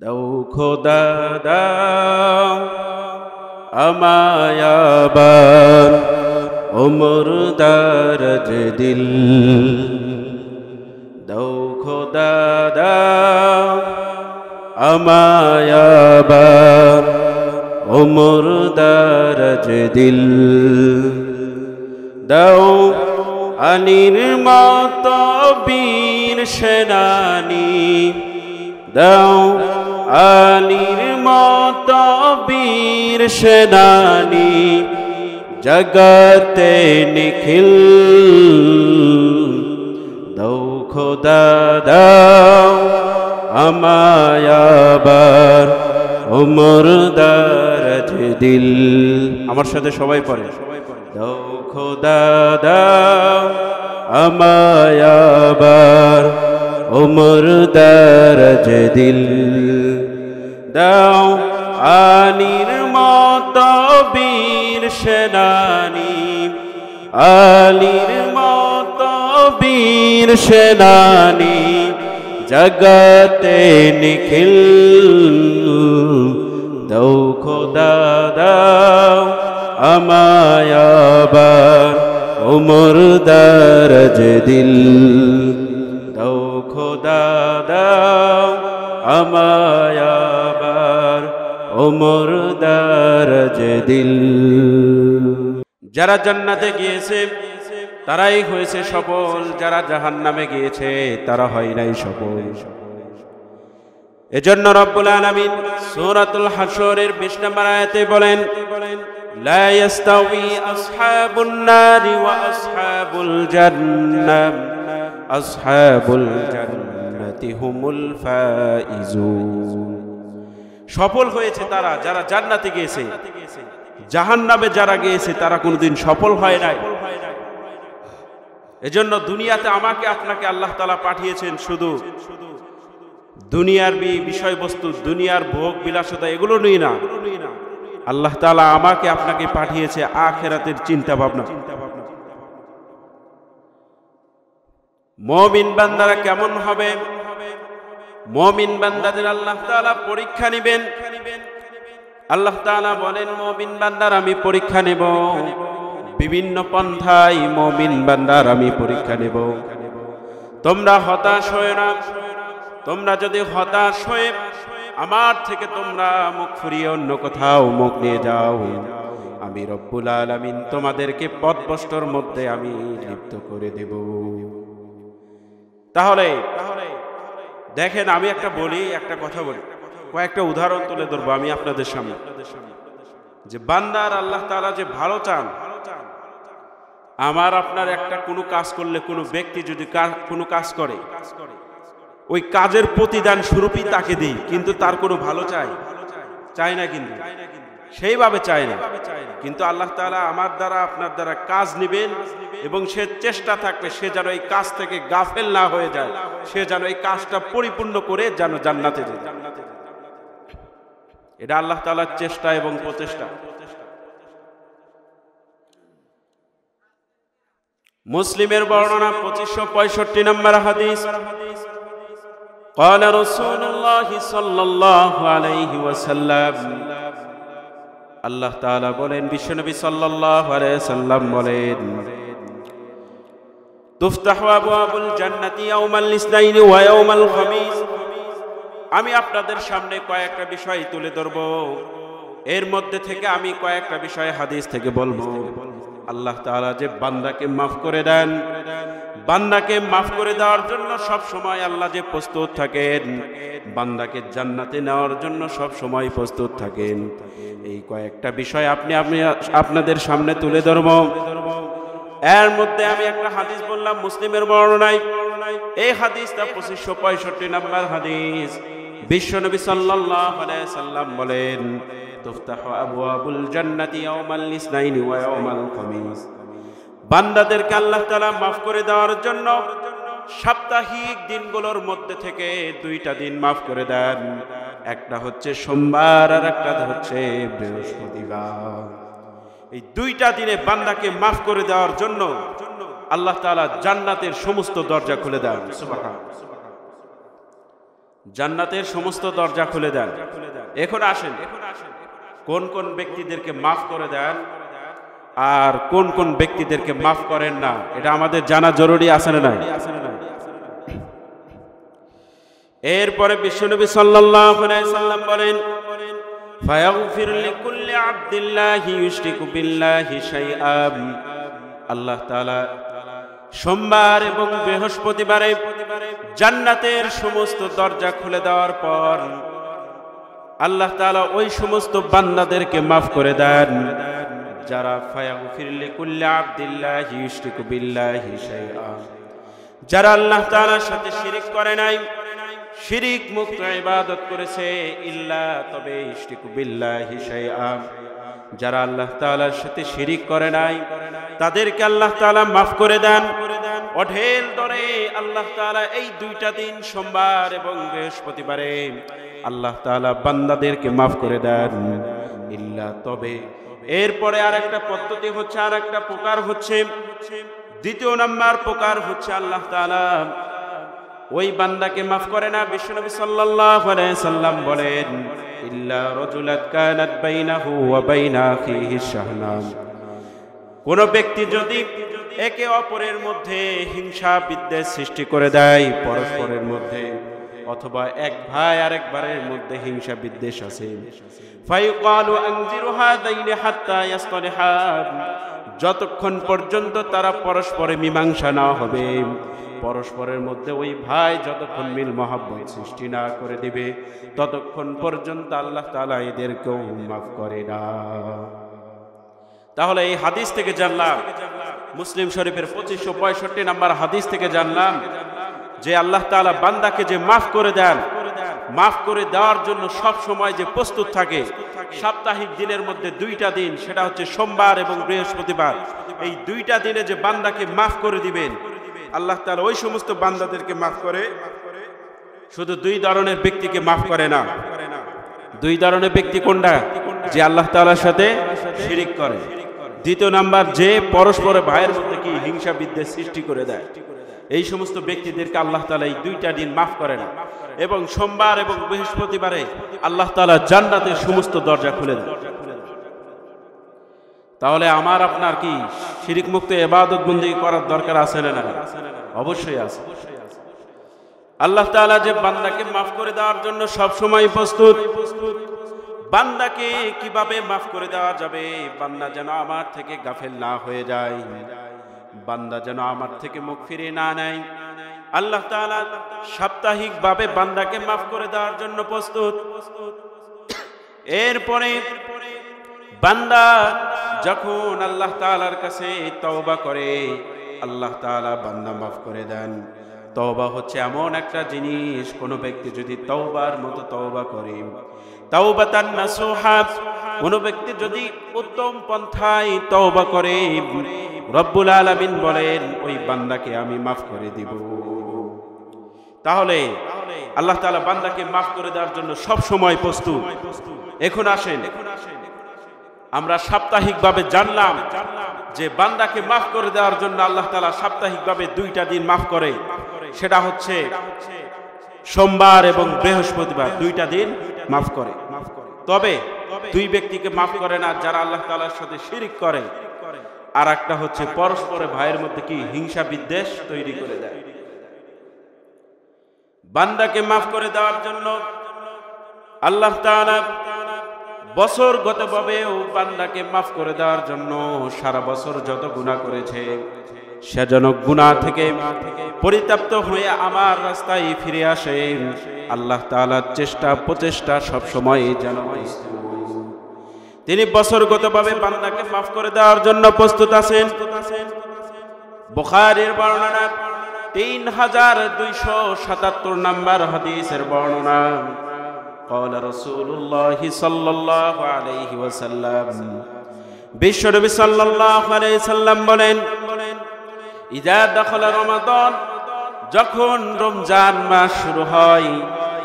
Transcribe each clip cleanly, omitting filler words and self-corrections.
দাও খোদা দাও আমায় আবার ওমর দারাজ দিল। দাও খোদা দাও আমায় আবার ওমর দারাজ দিল। দাও আলীর মতো বীর সেনানী, দাও আলীর মতো বীর সেনানী, জগতে নিখিল। দাও খোদা দাও আমায় আবার ওমর দারাজ দিল। আমার সাথে সবাই পড়ে, দাও খোদা দাও আমায় আবার ওমর দারাজ দিল। দাও আলীর মতো বীর সেনানী, আলীর মতো বীর সেনানী, জগতে নিখিল। দাও খোদা দাও আমায় আবার ওমর দারাজ দিল। দাও খোদা দাও আমায় আবার ওমর দারাজ দিল। যারা জান্নাতে গিয়েছে তারাই হয়েছে সফল, যারা জাহান্নামে গিয়েছে তারা হয় নাই সফল। এজন্য রব্বুল আলামিন সূরাতুল হাশরের 20 নম্বর আয়াতে বলেন, লা ইস্তাউই আসহাবুন নারি ওয়া আসহাবুল জান্নাহ, আসহাবুল জান্নাতি হুমুল ফাইজুন। সফল হয়েছে তারা যারা জান্নাতে গিয়েছে, জাহান্নামে যারা গিয়েছে তারা কোনোদিন সফল হয় নাই। এজন্য দুনিয়াতে আমাকে আপনাকে আল্লাহ তাআলা পাঠিয়েছেন শুধু দুনিয়ার বিষয়বস্তু, দুনিয়ার ভোগ বিলাসিতা এগুলো নিয়ে না। আল্লাহ তাআলা আমাকে আপনাকে পাঠিয়েছে আখিরাতের চিন্তা ভাবনা। মুমিন বান্দারা কেমন হবে? মুমিন বান্দাদের আল্লাহ তাআলা পরীক্ষা নেবেন। আল্লাহ তাআলা বলেন, মুমিন বান্দার আমি পরীক্ষা নেব, বিভিন্ন পন্থায় মুমিন বান্দার আমি পরীক্ষা নেব। তোমরা হতাশ হয়ো না। তোমরা যদি হতাশ হয়ে আমার থেকে তোমরা মুখ ফিরিয়ে অন্য কোথাও মুখ নিয়ে যাও, আমি রব্বুল আলামিন তোমাদেরকে পথভ্রষ্টর মধ্যে আমি লিপ্ত করে দেব। তাহলে দেখেন, আমি একটা কথা বলি, কয়েকটা উদাহরণ তুলে ধরবো আমি আপনাদের সামনে, যে বান্দার আল্লাহ তাআলা যে ভালো চান। আমার আপনার একটা কোনো কাজ করলে, কোনো ব্যক্তি যদি কোনো কাজ করে, ওই কাজের প্রতিদান স্বরূপই তাকে দিই, কিন্তু তার কোনো ভালো চায় না, কিন্তু সেইভাবে চায় না। কিন্তু আল্লাহ তাআলা আমার দ্বারা আপনার দ্বারা কাজ নেবেন এবং সে চেষ্টা থাকবে সে যেন এই কাজ থেকে গাফেল না হয়ে যায়, সে যেন এই কাজটা পরিপূর্ণ করে যেন জান্নাতে যায়। এটা আল্লাহ তাআলার চেষ্টা এবং প্রচেষ্টা। মুসলিমের বর্ণনা 2565 নম্বর হাদিস, قال رسول الله صلى الله عليه وسلم, আল্লাহ তাআলা বলেন, বিশ্বনবী সাল্লাল্লাহু আলাইহি ওয়াসাল্লাম বলেন, তুফতাহু আবওয়াবুল জান্নাতি ইয়াওমাল ইসনাইনি ওয়া ইয়াওমাল খামিস। আমি আপনাদের সামনে কয়েকটা বিষয় তুলে ধরব, এর মধ্যে থেকে আমি কয়েকটা বিষয় হাদিস থেকে বলবো। আল্লাহ তাআলা যে বান্দাকে মাফ করে দেন, বান্দাকে মাফ করে দেওয়ার জন্য সব সময় আল্লাহ যে প্রস্তুত থাকেন, বান্দাকে জান্নাতে নেওয়ার জন্য সব সময় প্রস্তুত থাকেন। এই কয়েকটা বিষয় আপনাদের সামনে তুলে ধরব। এর মধ্যে আমি একটা হাদিস বললাম মুসলিমের বর্ণনায়, এই হাদিসটা 2565 নম্বর হাদিস। বিশ্বনবী সাল্লাল্লাহু আলাইহি সাল্লাম বলেন, তুফতাহু আবওয়াবুল জান্নাতি ইয়াওমাল ইসনাইনি ওয়া ইয়াওমাল খামিস। বান্দাদেরকে আল্লাহ তাআলা মাফ করে দেওয়ার জন্য সাপ্তাহিক দিনগুলোর মধ্যে থেকে 2টা দিন মাফ করে দেন। একটা হচ্ছে সোমবার আর একটা হচ্ছে বৃহস্পতিবার। এই 2টা দিনে বান্দাকে মাফ করে দেওয়ার জন্য আল্লাহ তাআলা জান্নাতের সমস্ত দরজা খুলে দেন। সুবহানাল্লাহ। জান্নাতের সমস্ত দরজা খুলে দেন। এখন আসেন, কোন কোন ব্যক্তিদেরকে মাফ করে দেন আর কোন কোন ব্যক্তিদেরকে মাফ করেন না, এটা আমাদের জানা জরুরি আছে না নাই? এরপরে বিশ্বনবী সাল্লাল্লাহু আলাইহি সাল্লাম বলেন, ফায়াগফির লিকুল্লি আবদিল্লাহি ইউশরিকু বিল্লাহি শাইআন। আল্লাহ তাআলা সোমবার এবং বৃহস্পতিবারে জান্নাতের সমস্ত দরজা খুলে দেওয়ার পর আল্লাহ তাআলা ওই সমস্ত বান্দাদেরকে মাফ করে দেন যারা ফায়াগফির লিকুল্লি আবদিল্লাহি ইউশরিকু বিল্লাহি শাইআন, যারা আল্লাহ তাআলার সাথে শিরক করে নাই, শিরিক মুক্ত ইবাদত করেছে, ইল্লা তবে ইশরিকু বিল্লাহি শাইআন, যারা আল্লাহ তাআলার সাথে শিরিক করে নাই তাদেরকে আল্লাহ তাআলা মাফ করে দেন। অঢেল ধরে আল্লাহ তাআলা এই দুইটা দিন সোমবার এবং বৃহস্পতিবারে আল্লাহ তাআলা বান্দাদেরকে মাফ করে দেন, ইল্লা তবে। এরপরে আরেকটা পদ্ধতি হচ্ছে, আরেকটা প্রকার হচ্ছে, দ্বিতীয় নাম্বার প্রকার হচ্ছে আল্লাহ তাআলা ওই বান্দাকে মাফ করে না। বিশ্বনবী সাল্লাল্লাহু আলাইহি সাল্লাম বলেন, ইল্লা রাজুলাত কানাত বাইনাহু ওয়া বাইনা আখিহি শাহনান, কোন ব্যক্তি যদি একে অপরের মধ্যে হিংসা বিদ্বেষ সৃষ্টি করে দেয়, পরস্পরের মধ্যে, অথবা এক ভাই আরেক ভাইয়ের মধ্যে হিংসা বিদ্বেষ আছে, ফায়ুকালু আনজিরু হাদাইনি হাত্তা ইয়াসতালিহা, যতক্ষণ পর্যন্ত তারা পরস্পরে মীমাংসা না হবে, পরস্পরের মধ্যে ওই ভাই যতক্ষণ মিল মহব্বত সৃষ্টি না করে দিবে, ততক্ষণ পর্যন্ত আল্লাহ তাআলা এদেরকেও মাফ করে না। তাহলে এই হাদিস থেকে জানলাম, মুসলিম শরীফের 2565 নম্বর হাদিস থেকে জানলাম যে আল্লাহ তাআলা বান্দাকে যে মাফ করে দেন, মাফ করে দেওয়ার জন্য সব সময় যে প্রস্তুত থাকে। সাপ্তাহিক দিনের মধ্যে দুইটা দিন, সেটা হচ্ছে সোমবার এবং বৃহস্পতিবার, এই দুইটা দিনে যে বান্দাকে মাফ করে দিবেন আল্লাহ তাআলা, ওই সমস্ত বান্দাদেরকে মাফ করে। শুধু দুই ধরনের ব্যক্তিকে মাফ করে না। দুই ধরনের ব্যক্তি কোনটা? যে আল্লাহ তাআলার সাথে শিরিক করে, দ্বিতীয় নাম্বার যে পরস্পর ভাইয়ের মধ্যে কি হিংসা বিদ্বেষ সৃষ্টি করে দেয়, এই সমস্ত ব্যক্তিদেরকে আল্লাহ তাআলা এই দুইটা দিন মাফ করে না। এবং সোমবার এবং বৃহস্পতিবারে আল্লাহ তাআলা জান্নাতের সমস্ত দরজা খুলে দেন। তাহলে আমার আপনার কি শিরিক মুক্ত ইবাদত বন্দেগী করার দরকার আছে না? অবশ্যই আছে। আল্লাহ তাআলা যে বান্দাকে মাফ করে দেওয়ার জন্য সব সময় প্রস্তুত। বান্দাকে কিভাবে মাফ করে দেওয়া যাবে? বান্দা যেন আমার থেকে গাফেল না হয়ে যায়, বান্দা যেন আমার থেকে মুখ ফিরিয়ে না নেয়, আল্লাহ তাআলা সাপ্তাহিক ভাবে বান্দাকে মাফ করে দেওয়ার জন্য প্রস্তুত। এরপরে বান্দা যখন আল্লাহ তাআলার কাছে তওবা করে, আল্লাহ তাআলা বান্দা মাফ করে দেন। তওবা হচ্ছে এমন একটা জিনিস, কোন ব্যক্তি যদি তওবার মতো তওবা করে, তাওবাতান নাসুহা, কোন ব্যক্তি যদি উত্তম পন্থায় তওবা করে, রব্বুল আলামিন বলেন ওই বান্দাকে আমি মাফ করে দিব। তাহলে আল্লাহ তাআলা বান্দাকে মাফ করে দেওয়ার জন্য সব সময় প্রস্তুত। এখন আসেন, আমরা সাপ্তাহিকভাবে জানলাম যে বান্দাকে মাফ করে দেওয়ার জন্য আল্লাহ তাআলা সাপ্তাহিকভাবে দুইটা দিন মাফ করে, সেটা হচ্ছে সোমবার এবং বৃহস্পতিবার, দুইটা দিন মাফ করে। তবে দুই ব্যক্তিকে মাফ করে না যারা আল্লাহ তাআলার সাথে শিরিক করে, আর একটা হচ্ছে পরস্পরের ভাইয়ের মধ্যে কি হিংসা বিদ্বেষ তৈরি করে দেয়। বান্দাকে মাফ করে দেওয়ার জন্য আল্লাহ তাআলা বছরগতভাবেও বান্দাকে মাফ করে দেওয়ার জন্য সারা বছর যত গুনাহ করেছে সে যেন গুনাহ থেকে পরিতৃপ্ত হয়ে আমার রাস্তায় ফিরে আসে। আল্লাহ তাআলার চেষ্টা প্রচেষ্টা সব সময় যেন তিনি বছরগতভাবে বান্দাকে মাফ করে দেওয়ার জন্য প্রস্তুত আছেন। বুখারীর বর্ণনা 3277 নম্বর হাদিসের বর্ণনা, قال رسول الله صلى الله عليه وسلم, বিশ্বনবী সাল্লাল্লাহু আলাইহি সাল্লাম বলেন, ইযা দাখালা রমাদান, যখন রমজান মাস শুরু হয়,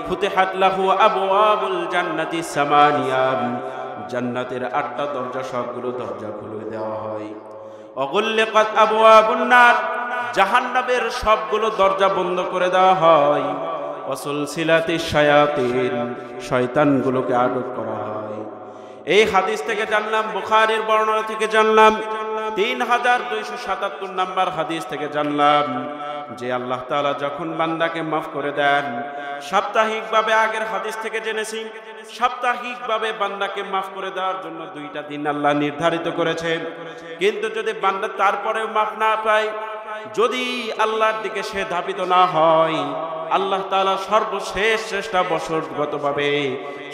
ফুতিহাত লাহু আবওয়াবুল জান্নাতি সামানিয়া, জান্নাতের 8টা দরজা, সবগুলো দরজা খুলে দেওয়া হয়। অগুল্লিকাত আবওয়াবুন নার, জাহান্নামের সবগুলো দরজা বন্ধ করে দেওয়া হয়। ওয়া সুলসিলাতিশ শায়াতিন, শয়তানগুলোকে আটক করা হয়। এই হাদিস থেকে জানলাম, বুখারীর বর্ণনা থেকে জানলাম, 3277 নম্বর হাদিস থেকে জানলাম যে আল্লাহ তাআলা যখন বান্দাকে মাফ করে দেন, সাপ্তাহিকভাবে আগের হাদিস থেকে জেনেছি, সাপ্তাহিকভাবে বান্দাকে মাফ করে দেওয়ার জন্য 2টা দিন আল্লাহ নির্ধারিত করেছেন। কিন্তু যদি বান্দা তারপরেও মাফ না পায়, যদি আল্লাহর দিকে সে ধাবিত না হয়, আল্লাহ তাআলা সর্বশেষ চেষ্টা বছরগতভাবে,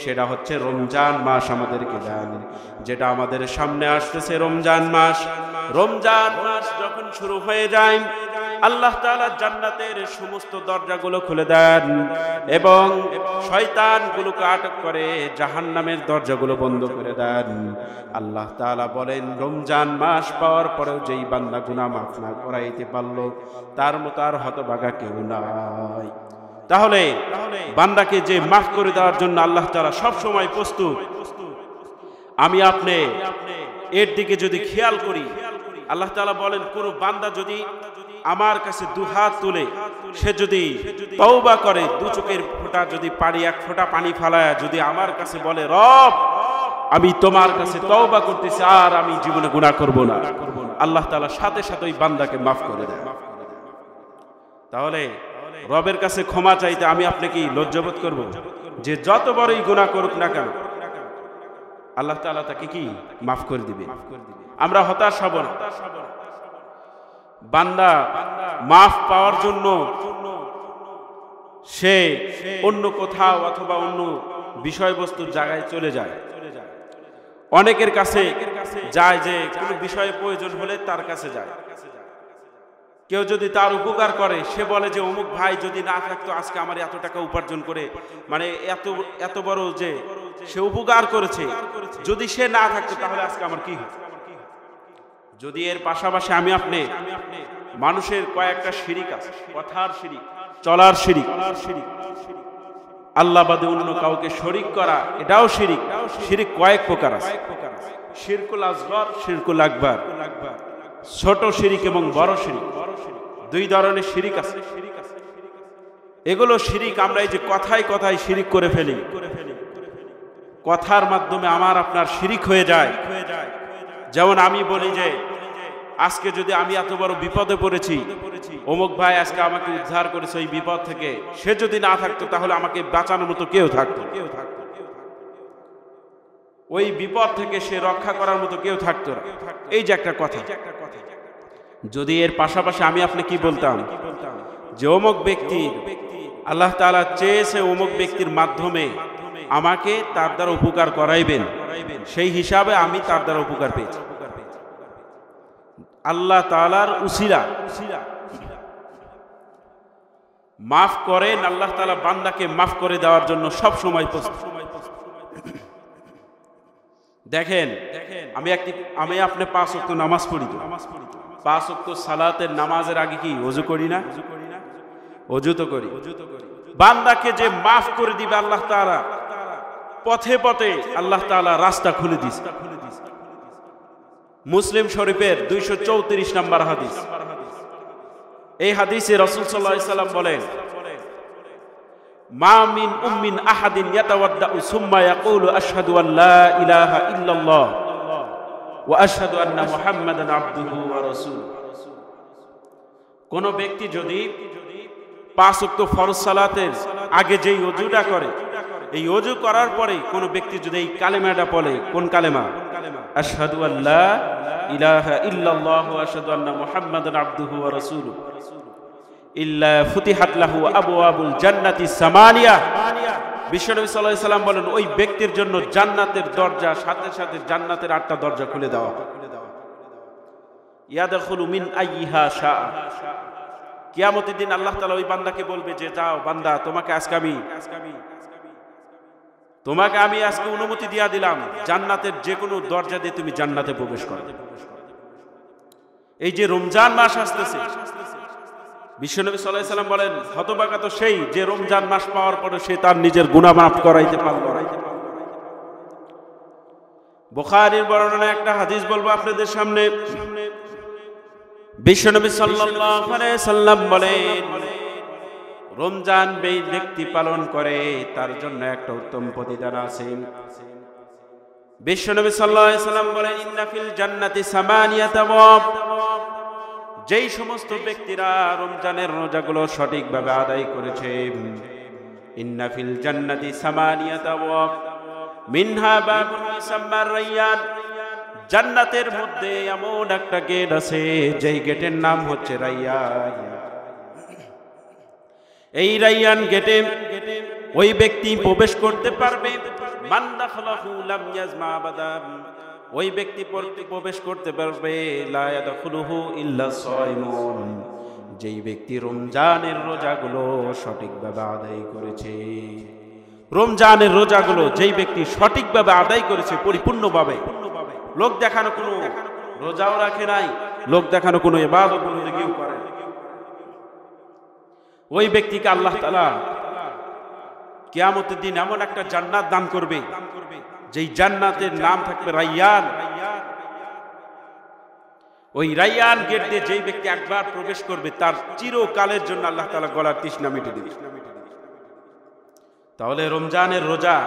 সেটা হচ্ছে রমজান মাস আমাদেরকে দেন, যেটা আমাদের সামনে আসতেছে রমজান মাস। রমজান মাস যখন শুরু হয়ে যায়, আল্লাহ তাআলা জান্নাতের সমস্ত দরজাগুলো খুলে দেন এবং শয়তানগুলোকে আটক করে জাহান্নামের দরজাগুলো বন্ধ করে দেন। আল্লাহ তাআলা বলেন, রমজান মাস পাওয়ার পরেও যেই বান্দা গুনাহ মাফ না করাইতে পারলো, তার মতো আর হতভাগা কেউ নাই। তাহলে বান্দাকে যে মাফ করে দেওয়ার জন্য আল্লাহ তাআলা সব সময় প্রস্তুত। আমি আপনি এর দিকে যদি খেয়াল করি, আল্লাহ তাআলা বলেন, কোন বান্দা যদি আমার কাছে দুহাত তুলে সে যদি তওবা করে, দু চোখের ফোঁটা যদি পানি, এক ফোঁটা পানি ফালায় যদি আমার কাছে বলে, রব আমি তোমার কাছে তওবা করতেছি, আর আমি জীবনে গুনাহ করব না, আল্লাহ তাআলা সাথে সাথে ওই বান্দাকে মাফ করে দেন। তাহলে রবের কাছে ক্ষমা চাইতে আমি আপনি কি লজ্জাবোধ করব? যে যত বড়ই গুনাহ করুক না কেন, আল্লাহ তাআলা তাকে কি মাফ করে দিবে। আমরা হতাশ হব না। বান্দা মাফ পাওয়ার জন্য সে অন্য কোথাও অথবা অন্য বিষয়বস্তুর জায়গায় চলে যায়। অনেকের কাছে যায় যে কোনো বিষয়ে প্রয়োজন হলে তার কাছে যায়। কেউ যদি তার উপকার করে, সে বলে যে অমুক ভাই যদি না থাকতো আজকে আমার এত টাকা উপার্জন করে, মানে এত বড় যে সে উপকার করেছে, যদি সে না থাকতো তাহলে আজকে আমার কি হতো। যদি এর পাশাপাশি আমি আপনি মানুষের কয়েকটা শিরিক আছে, কথার শিরিক, চলার শিরিক, আল্লাহ বাদে অন্য কাউকে শরীক করা, এটাও শিরিক। শিরিক কয়েক প্রকার আছে, শিরকুল আসগর, শিরকুল আকবার, ছোট শিরিক এবং বড় শিরিক, 2 ধরনের শিরিক আছে। এগুলো শিরিক আমরা এই যে কথায় কথায় শিরিক করে ফেলি, কথার মাধ্যমে আমার আপনার শিরিক হয়ে যায়। যেমন আমি বলি যে আজকে যদি আমি এত বড় বিপদে পড়েছি, অমুক ভাই আজকে আমাকে উদ্ধার করেছে ওই বিপদ থেকে, সে যদি না থাকতো তাহলে আমাকে বাঁচানোর মতো কেউ থাকতো, ওই বিপদ থেকে সে রক্ষা করার মতো কেউ থাকতো না। এই যে একটা কথা। যদি এর পাশাপাশি আমি আপনি কি বলতাম যে অমুক ব্যক্তি, আল্লাহ তাআলা চেয়েছে অমুক ব্যক্তির মাধ্যমে আমাকে তার দ্বারা উপকার করাইবেন, সেই হিসাবে আমি তার দ্বারা উপকার পেয়েছি। আল্লাহ তাআলার উসিলা মাফ করেন, আল্লাহ তাআলা বান্দাকে মাফ করে দেওয়ার জন্য সব সময় প্রস্তুত। দেখেন, আমি আপনি 5 ওয়াক্ত নামাজ পড়ি, তো 5 ওয়াক্ত সালাতের নামাজের আগে কি ওযু করি না? ওযু তো করি। বান্দাকে যে মাফ করে দিবে আল্লাহ তাআলা, পথে পথে আল্লাহ তাআলা রাস্তা খুলে দিয়েছে। মুসলিম শরীফের 234 নম্বর হাদিস। এই হাদিসে রাসূল সাল্লাল্লাহু আলাইহি সাল্লাম বলেন, মা মিন উম্মিন আহাদিন ইয়াতাওয়াদ্দাউ সুম্মা ইয়াকুলু আশহাদু আল্লা ইলাহা ইল্লাল্লাহ ওয়া আশহাদু আন্না মুহাম্মাদান আবদুহু ওয়া রাসূলুহু। কোন ব্যক্তি যদি 5 ওয়াক্ত ফরজ সালাতের আগে যেই ওযুটা করে, এই ওযু করার পরে কোন ব্যক্তি যদি এই কালেমাটা পড়ে, কোন কালেমা? আশহাদু আল্লা ইলাহা ইল্লাল্লাহ ওয়া আশহাদু আন্না মুহাম্মাদান আবদুহু ওয়া রাসূলুহু, ইল্লা ফুতিহাত লাহু আবওয়াবুল জান্নাতি সামানিয়া। বিশ্বনবী সাল্লাল্লাহু আলাইহি সাল্লাম বলেন, ওই ব্যক্তির জন্য জান্নাতের দরজা, সাথে সাথে জান্নাতের 8টা দরজা খুলে দেওয়া হয়। ইয়াদখুলু মিন আইয়িহা শাআ। কিয়ামতের দিন আল্লাহ তাআলা ওই বান্দাকে বলবে যে, যাও বান্দা, তোমাকে আজকে অনুমতি দিয়া দিলাম, জান্নাতের যে কোনো দরজা দিয়ে তুমি জান্নাতে প্রবেশ করো। এই যে রমজান মাস আসতেছে, বিশ্বনবী সাল্লাল্লাহু আলাইহি সাল্লাম বলেন, হতভাগা তো সেই যে রমজান মাস পাওয়ার পরে সে তার নিজের গুনাহ মাফ করাইতে পারল না। বুখারীর বর্ণনা একটা হাদিস বলবো আপনাদের সামনে। বিশ্বনবী সাল্লাল্লাহু আলাইহি সাল্লাম বলেন, রমজান ব্যক্তি পালন করে তার জন্য একটা উত্তম প্রতিদান আছে। বিশ্বনবী সাল্লাল্লাহু আলাইহি সাল্লাম বলেন, ইন্না ফিল জান্নাতি সামানিয়াতা আবওয়াব, যেই সমস্ত ব্যক্তিরা রমজানের রোজাগুলো সঠিকভাবে আদায় করেছে, ইন্না ফিল জান্নাতি সামানিয়াতা আবওয়াব মিনহা বাবুন ইউসাম্মা রায়্যান, জান্নাতের মধ্যে এমন একটা গেট আছে যেই গেটের নাম হচ্ছে রায়্যান। এই রায়্যান গেটে ওই ব্যক্তি প্রবেশ করতে পারবে, মান দাখালাহু লাম ইয়াজমা আবাদান, ওই ব্যক্তি প্রবেশ করতে পারবে, লা ইয়াদখুলুহু ইল্লা সায়িমুন, যেই ব্যক্তি রমজানের রোজাগুলো সঠিকভাবে আদায় করেছে। রমজানের রোজাগুলো যেই ব্যক্তি সঠিকভাবে আদায় করেছে, পরিপূর্ণভাবে, লোক দেখানো কোনো রোজাও রাখে নাই, লোক দেখানো কোনো ইবাদত বন্দেগীও করে, ওই ব্যক্তিকে আল্লাহ তাআলা কিয়ামতের দিন এমন একটা জান্নাত দান করবে, যেই জান্নাতের নাম থাকবে রায়্যান। ওই রায়্যান গেট দিয়ে যেই ব্যক্তি একবার প্রবেশ করবে, তার চিরকালের জন্য আল্লাহ তাআলা গলার তৃষ্ণা মিটিয়ে দিবে। তাহলে রমজানের রোজা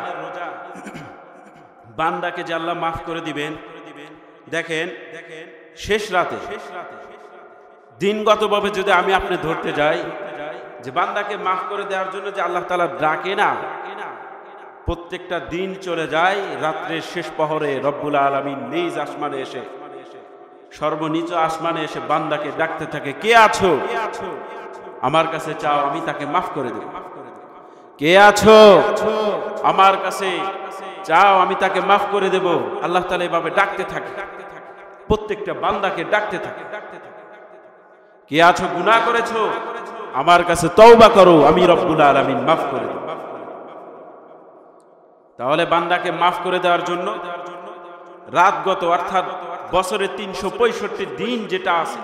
বান্দাকে যে আল্লাহ মাফ করে দিবেন, দেখেন শেষ রাতে দিনগতভাবে যদি আমি আপনি ধরতে যাই যে বান্দাকে মাফ করে দেওয়ার জন্য যে আল্লাহ তাআলা ডাকে না, প্রত্যেকটা দিন চলে যায় রাত্রের শেষ প্রহরে রব্বুল আলামিন নিজ আসমানে এসে, সর্বনিচ আসমানে এসে বান্দাকে ডাকতে থাকে, কে আছো, আমার কাছে চাও, আমি তাকে মাফ করে দেব। কে আছো, আমার কাছে চাও, আমি তাকে মাফ করে দেব। আল্লাহ তাআলা এভাবে ডাকতে থাকে, প্রত্যেকটা বান্দাকে ডাকতে থাকে। কে আছো, গুনাহ করেছো, আমার কাছে তওবা করো, আমি রব্বুল আলামিন মাফ করে দেব। তাহলে বান্দাকে মাফ করে দেওয়ার জন্য রাতগত, অর্থাৎ বছরের 365 দিন যেটা আছে,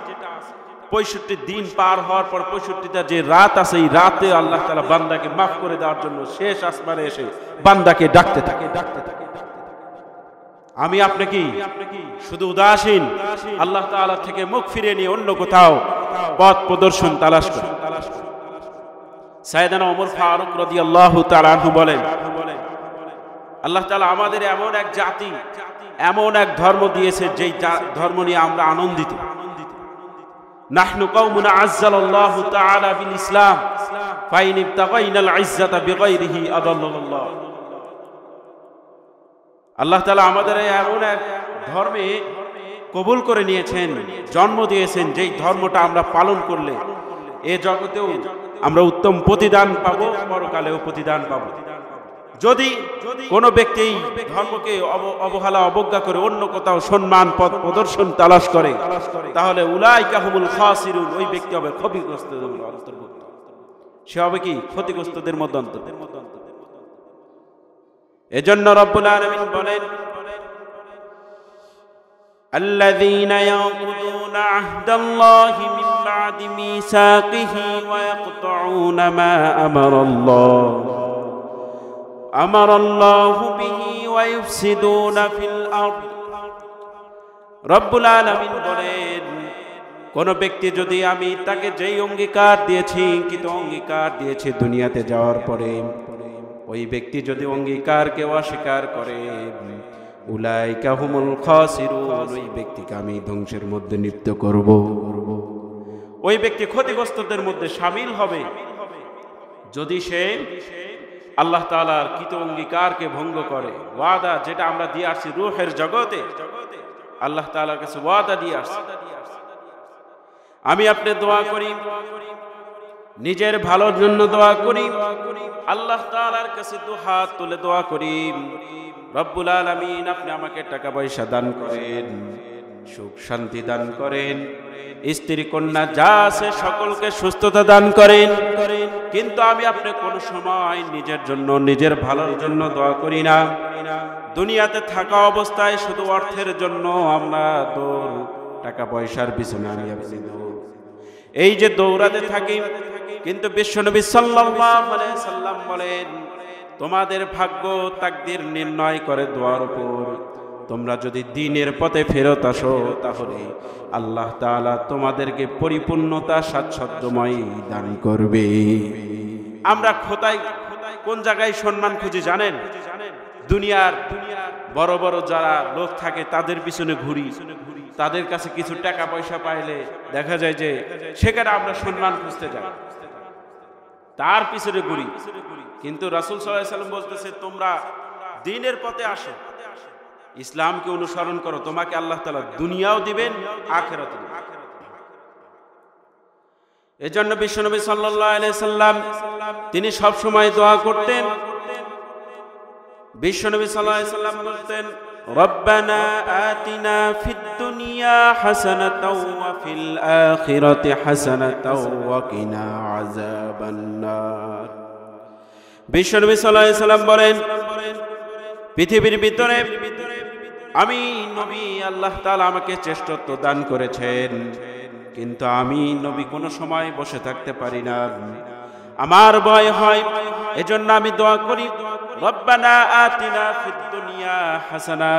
65 দিন পার হওয়ার পর 65টা যে রাত আছে, এই রাতে আল্লাহ তাআলা বান্দাকে মাফ করে দেওয়ার জন্য শেষ আসমানে এসে বান্দাকে ডাকতে থাকে। আমি আপনি কি শুধু উদাসীন, আল্লাহ তাআলা থেকে মুখ ফিরে নিয়ে অন্য কোথাও পথ প্রদর্শন তালাশ করি? সাইয়েদনা ওমর ফারুক রাদিয়াল্লাহু তাআলা আনহু বলেন, আল্লাহ তাআলা আমাদের এমন এক জাতি, এমন এক ধর্ম দিয়েছে যেই ধর্ম নিয়ে আমরা আনন্দিত। নাহনু কওমুন আযযালাল্লাহু তাআলা বিল ইসলাম ফাইন ইবতাগাইনাল ইজ্জাতা বিগাইরিহি আদাল্লাল্লাহ। আল্লাহ তাআলা আমাদের এমন এক ধর্মে কবুল করে নিয়েছেন, জন্ম দিয়েছেন, যেই ধর্মটা আমরা পালন করলে এ জগতেও আমরা উত্তম প্রতিদান পাবো, পরকালেও প্রতিদান পাবো। যদি কোনো ব্যক্তি ধর্মকে অবহেলা অবজ্ঞা করে অন্য কোথাও সম্মান পথ প্রদর্শন তালাশ করে, তাহলে উলাইকা হুমুল খাসিরুন, ওই ব্যক্তি হবে ক্ষতিগ্রস্তদের অন্তর্ভুক্ত। সে হবে কি? ক্ষতিগ্রস্তদের মধ্যে অন্তর্ভুক্ত। এজন্য রব্বুল আলামিন বলেন, আল্লাযীনা ইয়াকুদুনা আহদাল্লাহি মিন বা'দি মিসাকিহি ওয়া ইয়াকতাউনা মা আমারাল্লাহু বিহি ওয়া ইফসিদুনা ফিল আরদ। রব্বুল আলামিন বলেন, কোন ব্যক্তি যদি আমি তাকে যেই অঙ্গীকার দিয়েছি, কিন্তু অঙ্গীকার দিয়েছি দুনিয়াতে যাওয়ার পরে, ওই ব্যক্তি যদি অঙ্গীকারকে অস্বীকার করে, উলাইকা হুমুল খাসিরুন, ওই ব্যক্তিকে আমি ধ্বংসের মধ্যে লিপ্ত করব। ওই ব্যক্তি ক্ষতিগ্রস্তদের মধ্যে শামিল হবে যদি সে আল্লাহ তাআলার কৃত অঙ্গীকারকে ভঙ্গ করে। ওয়াদা যেটা আমরা দিয়ে আসছি রূহের জগতে, আল্লাহ তাআলার কাছে ওয়াদা দিয়ে আসছি। আমি আপনি দোয়া করি, নিজের ভালোর জন্য দোয়া করি, আল্লাহ তাআলার কাছে দুহাত তুলে দোয়া করি, রব্বুল আলামিন আপনি আমাকে টাকা পয়সা দান করেন, সুখ শান্তি দান করেন, স্ত্রী কন্যা যা আছে সকলকে সুস্থতা দান করেন। কিন্তু আমি আপনি কোন সময় নিজের জন্য, নিজের ভালোর জন্য দোয়া করি না। দুনিয়াতে থাকা অবস্থায় শুধু অর্থের জন্য আমরা দৌড়, টাকা পয়সার পিছনে আমি আপনি এই যে দৌড়াতে থাকি, কিন্তু বিশ্বনবী সাল্লাল্লাহু আলাইহি সাল্লাম বলেন, তোমাদের ভাগ্য তাকদীর নির্ণয় করে দোয়ার উপর। তোমরা যদি দ্বীনের পথে ফেরত আসো, তাহলে আল্লাহ তাআলা তোমাদেরকে পরিপূর্ণতা, স্বাচ্ছন্দ্যময় দান করবে। আমরা কোথায় কোন জায়গায় সম্মান খুঁজি জানেন? দুনিয়ার বড় বড় যারা লোক থাকে তাদের পিছনে ঘুরি, তাদের কাছে কিছু টাকা পয়সা পাইলে দেখা যায় যে সেখানে আমরা সম্মান খুঁজতে যাই, তার পিছনে ঘুরি। কিন্তু রাসূল সাল্লাল্লাহু আলাইহি ওয়াসাল্লাম বলতেছে তোমরা দ্বীনের পথে আসো, ইসলামকে অনুসরণ করো, তোমাকে আল্লাহ তাআলা দুনিয়াও দিবেন আখিরাতও দিবেন। এজন্য বিশ্বনবী সাল্লাল্লাহু আলাইহি সাল্লাম তিনি সব সময় দোয়া করতেন। বিশ্বনবী সাল্লাল্লাহু আলাইহি সাল্লাম বলতেন রব্বানা আতিনা ফিদ দুনিয়া হাসানাতাও ওয়া ফিল আখিরাতি হাসানাতাও ওয়া কিনা আযাবান নার। বিশ্বনবী সাল্লাল্লাহু আলাইহি সাল্লাম বলেন পৃথিবীর ভিতরে আমি নবী আল্লাহ তাআলা আমাকে শ্রেষ্ঠত্ব দান করেছেন, কিন্তু আমি নবী কোনো সময় বসে থাকতে পারি না, আমার ভয় হয়। এজন্য আমি দোয়া করি রব্বানা আতিনা ফিদ দুনিয়া হাসানা,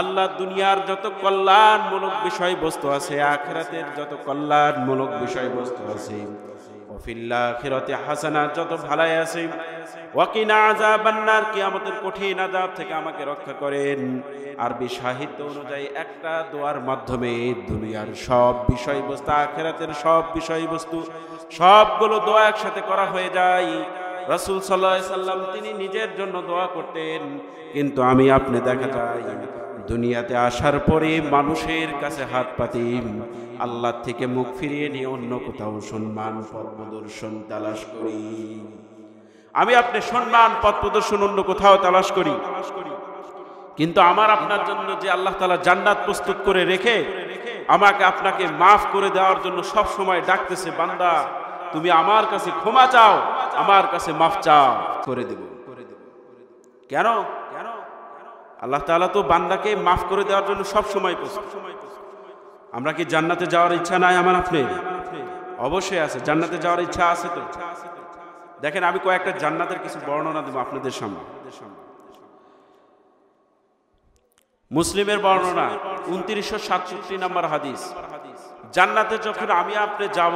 আল্লাহ দুনিয়ার যত কল্যাণমূলক বিষয়বস্তু আছে, আখিরাতের যত কল্যাণমূলক বিষয়বস্তু আছে, ওয়া ফিল আখিরাতি হাসানা যত ভালাই আছে, ওয়া কিনা আযাবান নার কিয়ামতের কঠিন আযাব থেকে আমাকে রক্ষা করেন। আরবি সাহিত্য অনুযায়ী একটা দোয়ার মাধ্যমে দুনিয়ার সব বিষয়বস্তু, আখিরাতের সব বিষয়বস্তু সবগুলো দোয়া একসাথে করা হয়ে যায়। রাসূল সাল্লাল্লাহু আলাইহি সাল্লাম তিনি নিজের জন্য দোয়া করতেন, কিন্তু আমি আপনি দেখা যায় দুনিয়াতে আসার পরে মানুষের কাছে হাত পাতি, আল্লাহ থেকে মুখ ফিরিয়ে নিয়ে অন্য কোথাও সম্মান পথ প্রদর্শন তালাশ করি। আমি আপনি সম্মান পথ প্রদর্শন অন্য কোথাও তালাশ করি, কিন্তু আমার আপনার জন্য যে আল্লাহ তাআলা জান্নাত প্রস্তুত করে রেখে আমাকে আপনাকে মাফ করে দেওয়ার জন্য সব সময় ডাকতেছে, বান্দা তুমি আমার কাছে ক্ষমা চাও, আমার কাছে মাফ চাও, করে দেব। কেন? আল্লাহ তাআলা তো বান্দাকে মাফ করে দেওয়ার জন্য সব সময় প্রস্তুত। আমরা কি জান্নাতে যাওয়ার ইচ্ছা নাই আমার আপনার? অবশ্যই আছে, জান্নাতে যাওয়ার ইচ্ছা আছে তো। দেখেন আমি কয়েকটা জান্নাতের কিছু বর্ণনা দেব আপনাদের সামনে। মুসলিমের বর্ণনা 2967 নম্বর হাদিস। জান্নাতে যখন আমি আপনি যাব,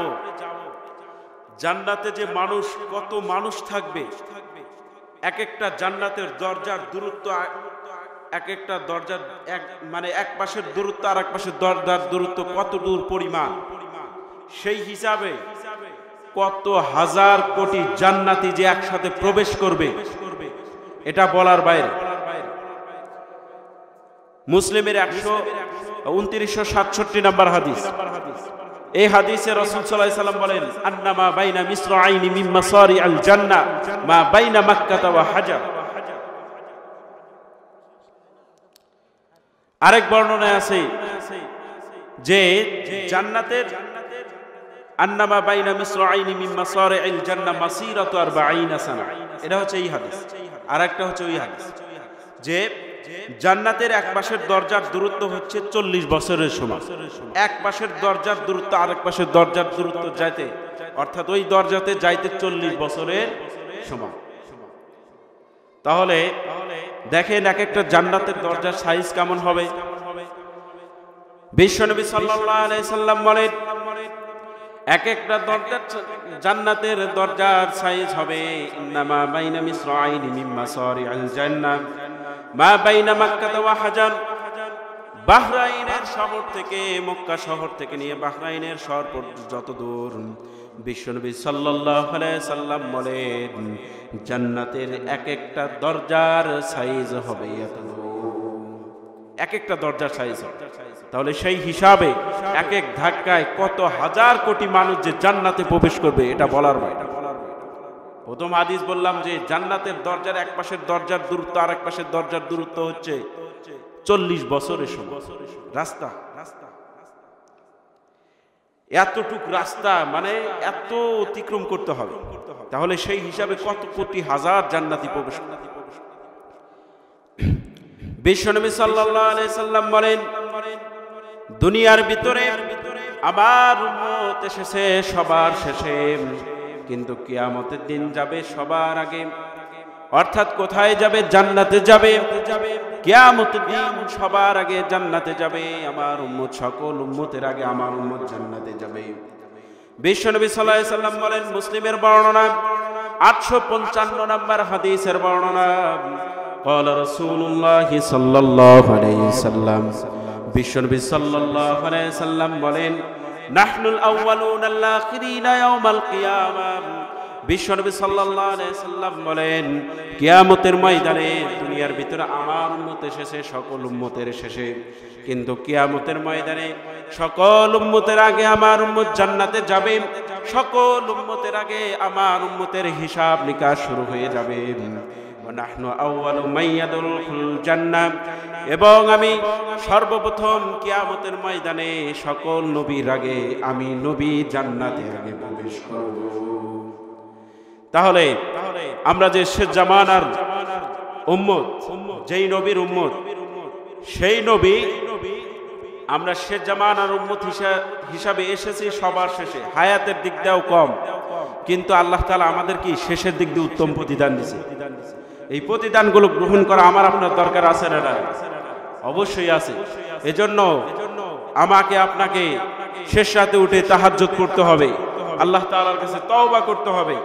জান্নাতে যে মানুষ, কত মানুষ থাকবে, এক একটা জান্নাতের দরজার দূরত্ব, এক একটা দরজার এক পাশের দূরত্ব আর এক পাশের দরজার দূরত্ব কত দূর পরিমাণ, সেই হিসাবে কত হাজার কোটি জান্নাতি যে একসাথে প্রবেশ করবে এটা বলার বাইরে। মুসলিমের 2967 নম্বর হাদিস। এই হাদিসে রাসূল সাল্লাল্লাহু আলাইহি সাল্লাম বলেন আন্নামা বাইনা মিসরাইনি মিন মাসারি আল জান্নাহ মা বাইনা মক্কাহ ওয়া হাজার। আরেক বর্ণনায় আছে যে জান্নাতের আন্নামা বাইনা মিসরাইনি মিন মাসারি আল জান্নাহ মাসিরাতু 40 সানা, এটা হচ্ছে এই হাদিস। আরেকটা হচ্ছে ওই হাদিস যে জান্নাতের এক পাশের দরজার দূরত্ব হচ্ছে 40 বছরের সমান। এক পাশের দরজার দূরত্ব আরেক পাশের দরজার দূরত্ব যাইতে, অর্থাৎ ওই দরজাতে যাইতে 40 বছরের সমান। তাহলে দেখেন এক একটা জান্নাতের দরজার সাইজ কেমন হবে। বিশ্বনবী সাল্লাল্লাহু আলাইহি সাল্লাম বলেন এক একটা দরজার জান্নাতের দরজার সাইজ হবে ইন্নামা বাইনা মিসরাইনি মিন মাসারিআল জান্নাহ মা বাইনা মক্কাহ ওয়া হাজার। বাহরাইনের শহর থেকে, মক্কা শহর থেকে নিয়ে বাহরাইনের শহর পর্যন্ত যত দূর, বিশ্বনবী সাল্লাল্লাহু আলাইহি সাল্লাম বলেন জান্নাতের এক একটা দরজার সাইজ হবে এত, এক একটা দরজার সাইজ হবে। তাহলে সেই হিসাবে এক এক ধাক্কায় কত হাজার কোটি মানুষ যে জান্নাতে প্রবেশ করবে এটা বলার বাইরে। প্রথম হাদিস বললাম যে জান্নাতের দরজার এক পাশের দরজার দূরত্ব আর এক পাশের দরজার দূরত্ব হচ্ছে 40 বছরের সমান রাস্তা। এতটুক রাস্তা মানে এত অতিক্রম করতে হবে, তাহলে সেই হিসাবে কত কোটি হাজার জান্নাতি প্রবেশ করবে। বিশ্বনবী সাল্লাল্লাহু আলাইহি সাল্লাম বলেন দুনিয়ার ভিতরে আমার উম্মত এসেছে সবার শেষে, কিন্তু কিয়ামতের দিন যাবে সবার আগে। অর্থাৎ কোথায় যাবে? জান্নাতে যাবে। কিয়ামতের দিন সবার আগে জান্নাতে যাবে আমার উম্মত, সকল উম্মতের আগে আমার উম্মত জান্নাতে যাবে। বিশ্বনবী সাল্লাল্লাহু আলাইহি সাল্লাম বলেন মুসলিমের বর্ণনা 855 নম্বর হাদিসের বর্ণনা, قال رسول الله صلى الله عليه وسلم, বিশ্বনবী সাল্লাল্লাহু আলাইহি সাল্লাম বলেন, নাহনুল আউয়ালুন আল আখিরিনা ইয়াউমাল কিয়ামাহ। বিশ্বনবী সাল্লাল্লাহু আলাইহি সাল্লাম বলেন, কিয়ামতের ময়দানে দুনিয়ার ভিতরে আমার উম্মত এসেছে সকল উম্মতের শেষে, কিন্তু কিয়ামতের ময়দানে সকল উম্মতের আগে আমার উম্মত জান্নাতে যাবে, সকল উম্মতের আগে আমার উম্মতের হিসাব নিকাশ শুরু হয়ে যাবে। নাহনু আউয়ালু মাইয়াদুল জান্নাহ, এবং আমি সর্বপ্রথম কিয়ামতের ময়দানে সকল নবীর আগে আমি নবী জান্নাতে আগে প্রবেশ করব। তাহলে আমরা যে শেষ জামানার উম্মত, যেই নবীর উম্মত, সেই নবী আমরা শেষ জামানার উম্মত হিসাবে এসেছি সবার শেষে, হায়াতের দিক দিয়েও কম, কিন্তু আল্লাহ তাআলা আমাদের কি শেষের দিক দিয়ে উত্তম প্রতিদান দিয়েছে। এই প্রতিদানগুলো গ্রহণ করা আমার আপনার দরকার আছে না? অবশ্যই আছে। এজন্য আমাকে আপনাকে শেষ রাতে উঠে তাহাজ্জুদ করতে হবে, আল্লাহ তাআলার কাছে তওবা করতে হবে,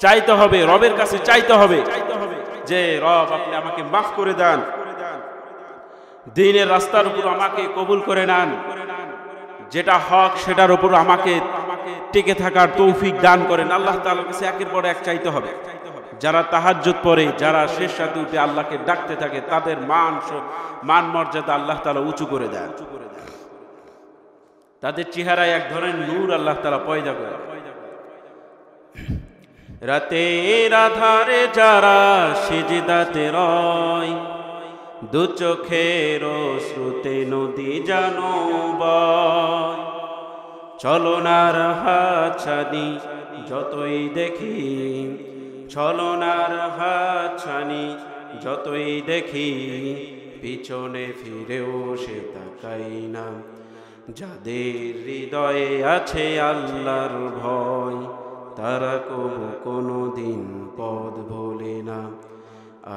চাইতে হবে, রবের কাছে চাইতে হবে যে রব আপনি আমাকে মাফ করে দেন, দ্বীনের রাস্তার উপর আমাকে কবুল করে নেন, যেটা হক সেটার উপর আমাকে টিকে থাকার তৌফিক দান করেন। আল্লাহ তাআলার কাছে একের পর এক চাইতে হবে। যারা তাহাজ্জুদ পড়ে, যারা শেষ রাতে উঠে আল্লাহকে ডাকতে থাকে, তাদের মান মর্যাদা আল্লাহ তাআলা উঁচু করে দেন, তাদের চেহারায় এক ধরনের নূর আল্লাহ তাআলা পয়দা করে। রাতের আধারে যারা সিজদাতে রয়, দু চোখের শ্রুতে নদী জানো বয়, চলনার হাতছানি যতই দেখি, চলনার হাতছানি যতই দেখি, পিছনে ফিরেও সে তাকাই না। যাদের হৃদয়ে আছে আল্লাহর ভয়, তারা কবু কোনো দিন পথ ভোলে না।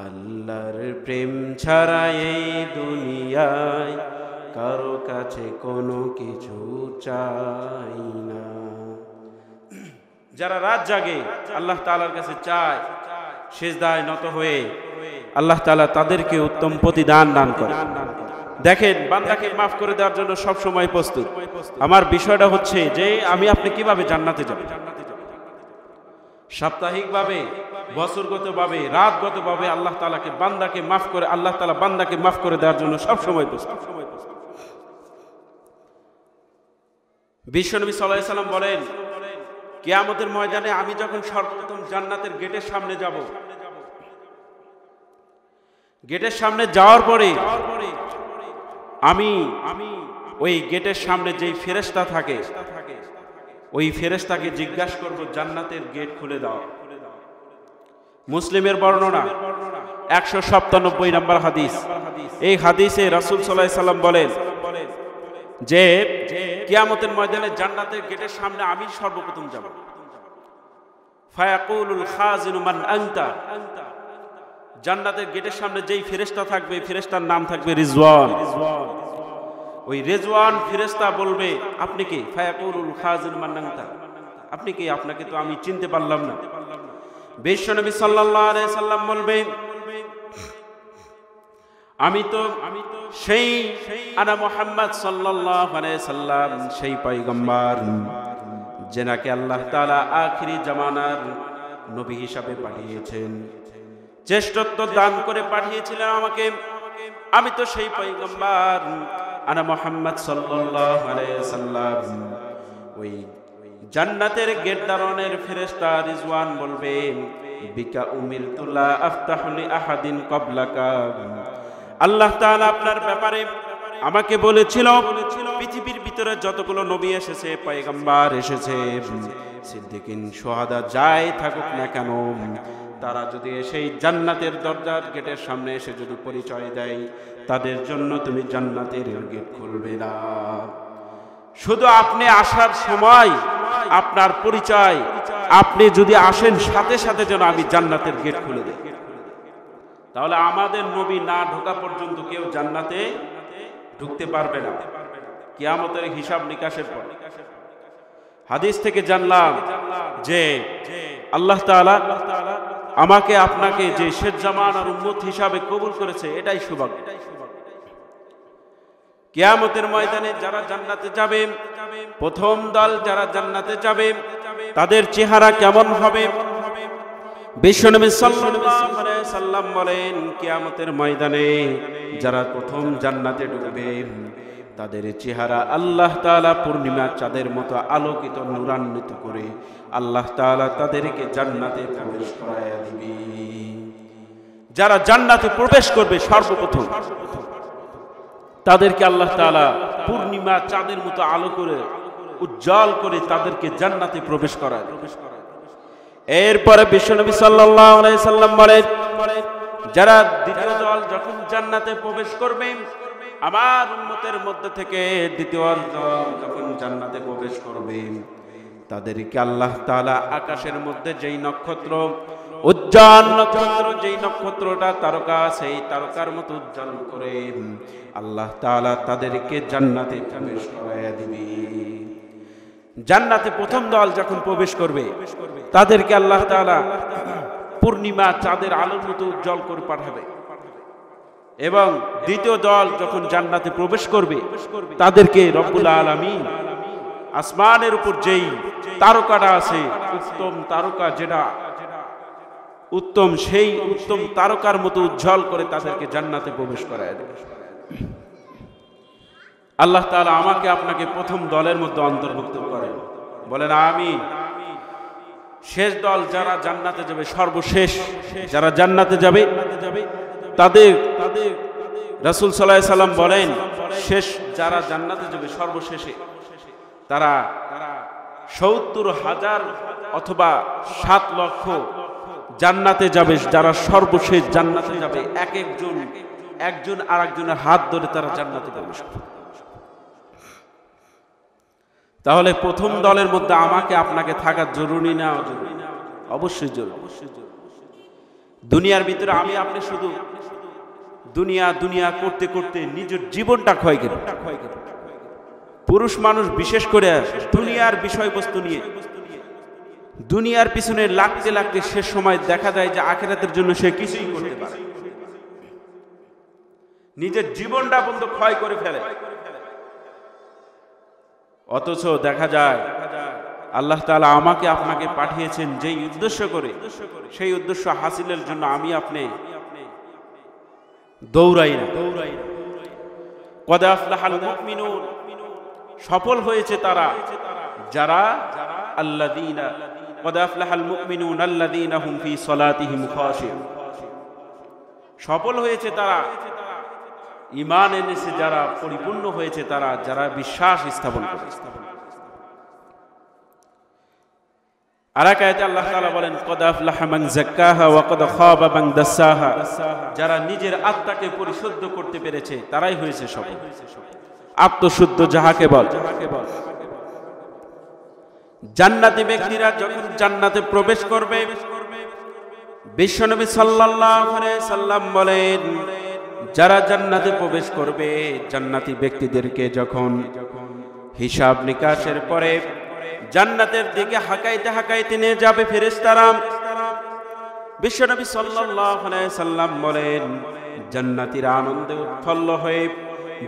আল্লাহর প্রেম ছাড়া এই দুনিয়ায় কারো কাছে কোনো কিছু চাই না। যারা রাত জাগে আল্লাহ তাআলার কাছে চায়, সিজদায় নত হয়ে, আল্লাহ তাআলা তাদেরকে উত্তম প্রতিদান দান করে। দেখেন, বান্দাকে মাফ করে দেওয়ার জন্য সব সময় প্রস্তুত। আমার বিষয়টা হচ্ছে যে আমি আপনি কিভাবে জান্নাতে যাব, সাপ্তাহিকভাবে, বছরগতভাবে, রাতগতভাবে আল্লাহ তাআলাকে বান্দাকে মাফ করে, আল্লাহ তাআলা বান্দাকে মাফ করে দেওয়ার জন্য সব সময় প্রস্তুত। বিশ্বনবী সাল্লাল্লাহু আলাইহি সাল্লাম বলেন, কিয়ামতের ময়দানে আমি যখন সর্বপ্রথম জান্নাতের গেটের সামনে যাব, গেটের সামনে যাওয়ার পরে আমি ওই গেটের সামনে যেই ফেরেশতা থাকে, ওই ফেরেশতাকে জিজ্ঞাসা করব, জান্নাতের গেট খুলে দাও। মুসলিমের বর্ণনা 197 নম্বর হাদিস। এই হাদিসে রাসূল সাল্লাল্লাহু আলাইহি সাল্লাম বলেন যে কিয়ামতের ময়দানে জান্নাতের গেটের সামনে আমি সর্বপ্রথম যাব। ফায়াকুলুল খাজিনু মান আনতা, জান্নাতের গেটের সামনে যেই ফেরেশতা থাকবে, ফেরেশতার নাম থাকবে রিজওয়ান। ওই রিজওয়ান ফেরেশতা বলবে, আপনি কি? ফায়াকুলুল খাজিনু মান আনতা, আপনি কি? আপনাকে তো আমি চিনতে পারলাম না। বিশ্বনবী সাল্লাল্লাহু আলাইহি সাল্লাম বলবে, আমি তো সেই আনা মুহাম্মদ সাল্লাল্লাহু আলাইহি সাল্লাম, সেই পয়গম্বর যেনাকে আল্লাহ তাআলা আখিরি জামানার নবী হিসাবে পাঠিয়েছেন, শ্রেষ্ঠত্ব দান করে পাঠিয়েছিলেন আমাকে। আমি তো সেই পয়গম্বর, আনা মুহাম্মদ সাল্লাল্লাহু আলাইহি সাল্লাম। ওই জান্নাতের গেট দারনের ফেরেশতা রিজওয়ান বলবে, বিকা উমিরতু লা আফতাহু লি আহাদিন ক্বাবলাকা, আল্লাহ তাআলা আপনার ব্যাপারে আমাকে বলেছিল, পৃথিবীর ভিতরে যতগুলো নবী এসেছে, পয়গম্বর এসেছে, সিদ্দিকিন, শুহাদা যাই থাকুক না কেন, তারা যদি সেই জান্নাতের দরজার গেটের সামনে এসে যদি পরিচয় দেয়, তাদের জন্য তুমি জান্নাতের গেট খুলবে না। শুধু আপনি আসার সময় আপনার পরিচয়, আপনি যদি আসেন সাথে সাথে যেন আমি জান্নাতের গেট খুলে দেই। তাহলে আমাদের নবী না ঢোকা পর্যন্ত কেউ জান্নাতে ঢুকতে পারবে না কিয়ামতের হিসাব নিকাশের পর। হাদিস থেকে জানলাম যে আল্লাহ তাআলা আমাকে আপনাকে যে শেষ জামানার উম্মত হিসাবে কবুল করেছে, এটাই সৌভাগ্য। কিয়ামতের ময়দানে যারা জান্নাতে যাবে, প্রথম দল যারা জান্নাতে যাবে, তাদের চেহারা কেমন হবে? বিশ্বনবী সাল্লাল্লাহু আলাইহি সাল্লাম বলেন, কিয়ামতের ময়দানে যারা প্রথম জান্নাতে ঢুকবে তাদের চেহারা আল্লাহ তাআলা পূর্ণিমা চাঁদের মতো আলোকিত নূরান্বিত করে আল্লাহ তাআলা তাদেরকে জান্নাতে প্রবেশ করায়া দিবে। যারা জান্নাতে প্রবেশ করবে সর্বপ্রথম তাদেরকে আল্লাহ তাআলা পূর্ণিমা চাঁদের মতো আলো করে উজ্জ্বল করে তাদেরকে জান্নাতে প্রবেশ করায়। এরপরে বিশ্বনবী সাল্লাল্লাহু আলাইহি সাল্লাম বলেন, যারা দ্বিতীয় দল যখন জান্নাতে প্রবেশ করবে, আমার উম্মতের মধ্যে থেকে দ্বিতীয় দল যখন জান্নাতে প্রবেশ করবে, তাদেরকে আল্লাহ তাআলা আকাশের মধ্যে যেই নক্ষত্র উজ্জ্বল নক্ষত্র, যেই নক্ষত্রটা তারকা, সেই তারকার মতো উজ্জ্বল করে আল্লাহ তাআলা তাদেরকে জান্নাতে প্রবেশ করায়া দিবে। জান্নাতে প্রথম দল যখন প্রবেশ করবে তাদেরকে আল্লাহ তাআলা পূর্ণিমা চাঁদের আলোর মতো উজ্জ্বল করে পাঠাবে, এবং দ্বিতীয় দল যখন জান্নাতে প্রবেশ করবে তাদেরকে রব্বুল আলামিন আসমানের উপর যেই তারকাটা আছে, উত্তম তারকা, যেটা উত্তম, সেই উত্তম তারকার মতো উজ্জ্বল করে তাদেরকে জান্নাতে প্রবেশ করায় দেবে। আল্লাহ তাআলা আমাকে আপনাকে প্রথম দলের মধ্যে অন্তর্ভুক্ত করেন, বলেন আমিন। শেষ দল যারা জান্নাতে যাবে, সর্বশেষ যারা জান্নাতে যাবে, তাদের রাসূল সাল্লাল্লাহু আলাইহি সাল্লাম বলেন, শেষ যারা জান্নাতে যাবে সর্বশেষে, তারা ৭০,০০০ অথবা ৭ লক্ষ জান্নাতে যাবে। যারা সর্বশেষ জান্নাতে যাবে, একজন আরেকজনের হাত ধরে তারা জান্নাতে প্রবেশ করবে। তাহলে প্রথম দলের মধ্যে আমাকে আপনাকে থাকা জরুরি না? অবশ্যই জরুরি। দুনিয়ার ভিতরে আমি আপনি শুধু দুনিয়া দুনিয়া করতে করতে নিজের জীবনটা ক্ষয় গেল। পুরুষ মানুষ বিশেষ করে দুনিয়ার বিষয়বস্তু নিয়ে দুনিয়ার পিছনে লাগতে লাগতে শেষ সময় দেখা যায় যে আখিরাতের জন্য সে কিছুই করতে পারে, নিজের জীবনটা বন্ধ ক্ষয় করে ফেলে। অথচ দেখা যায় আল্লাহ তাআলা আমাকে আপনাকে পাঠিয়েছেন যেই উদ্দেশ্য করে, সেই উদ্দেশ্য হাসিলের জন্য আমি আপনি দৌড়াই না। কদ আফলাহাল মুমিনুন, সফল হয়েছে তারা যারা আল্লাযীনা, কদ আফলাহাল মুমিনুন আল্লাযীনা হুম ফি সালাতিহিম খাশিউন, সফল হয়েছে তারা, ঈমান এনেছে যারা, পরিপূর্ণ হয়েছে তারা, যারা বিশ্বাস স্থাপন করে। আরেক আয়াতে আল্লাহ তাআলা বলেন, কদ আফলাহা মান যাক্কাহা ওয়া কদ খাবা মান দাসসাহা, যারা নিজের আত্মাকে পরিশুদ্ধ করতে পেরেছে তারাই হয়েছে সফল। আত্মশুদ্ধ যাহাকে বল। জান্নাতি ব্যক্তিরা যখন জান্নাতে প্রবেশ করবে, বিশ্বনবী সাল্লাল্লাহু আলাইহি সাল্লাম বলেন, যারা জান্নাতে প্রবেশ করবে, জান্নাতি ব্যক্তিদেরকে যখন হিসাব নিকাশের পরে জান্নাতের দিকে হাঁকাইতে হাঁকাইতে নিয়ে যাবে ফেরেশতারা, বিশ্বনবী সাল্লাল্লাহু আলাইহি সাল্লাম বলেন, জান্নাতীরা আনন্দে উৎফুল্ল হয়ে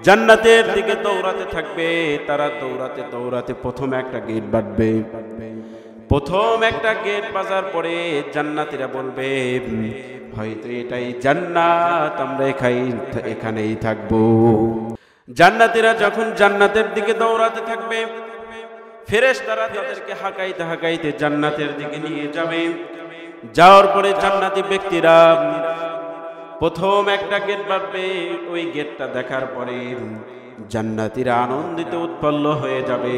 জান্নাতের দিকে দৌড়াতে থাকবে। তারা দৌড়াতে দৌড়াতে প্রথম একটা গেট বাজবে। প্রথম একটা গেট বাজার পরে জান্নাতীরা বলবে, হয়তো এটাই জান্নাত, আমরা এখানেই থাকবো। জান্নাতীরা যখন জান্নাতের দিকে দৌড়াতে থাকবে, ফেরেশতারা তাদেরকে হাঁকাইতে হাঁকাইতে জান্নাতের দিকে নিয়ে যাবে। যাওয়ার পরে জান্নাতি ব্যক্তিরা প্রথম একটা গেট বাজবে, ওই গেটটা দেখার পরে জান্নাতীরা আনন্দিত উৎফুল্ল হয়ে যাবে।